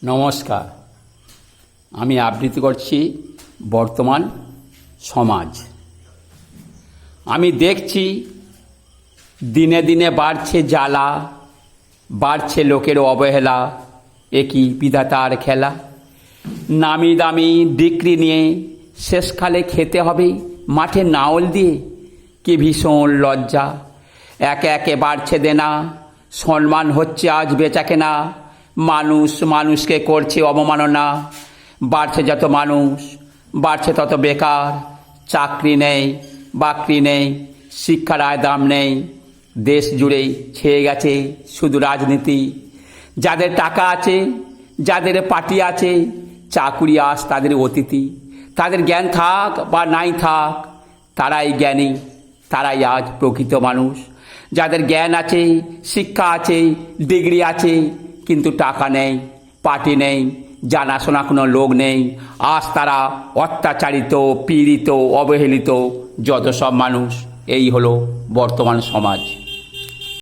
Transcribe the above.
নমস্কার। আমি আবৃত্তি করছি বর্তমান সমাজ। আমি দেখছি দিনে দিনে বাড়ছে জ্বালা, বাড়ছে লোকের অবহেলা। একই বিধাতার খেলা। নামি দামি ডিগ্রি নিয়ে শেষকালে খেতে হবে মাঠে নাওল দিয়ে। কি ভীষণ লজ্জা। একে একে বাড়ছে দেনা, সম্মান হচ্ছে আজ বেচাকেনা। মানুষ মানুষকে করছে অবমাননা। বাড়ছে যত মানুষ বাড়ছে তত বেকার। চাকরি নেই, বাকরি নেই, শিক্ষার আয় দাম নেই। দেশ জুড়েই ছেয়ে গেছে শুধু রাজনীতি। যাদের টাকা আছে, যাদের পার্টি আছে, চাকুরি আজ তাদের অতিথি। তাদের জ্ঞান থাক বা নাই থাক, তারাই জ্ঞানী, তারাই আজ প্রকৃত মানুষ। যাদের জ্ঞান আছে, শিক্ষা আছে, ডিগ্রি আছে, কিন্তু টাকা নেই, পার্টি নেই, জানাশোনা কোনো লোক নেই, আজ তারা অত্যাচারিত, পীড়িত, অবহেলিত যত সব মানুষ। এই হলো বর্তমান সমাজ।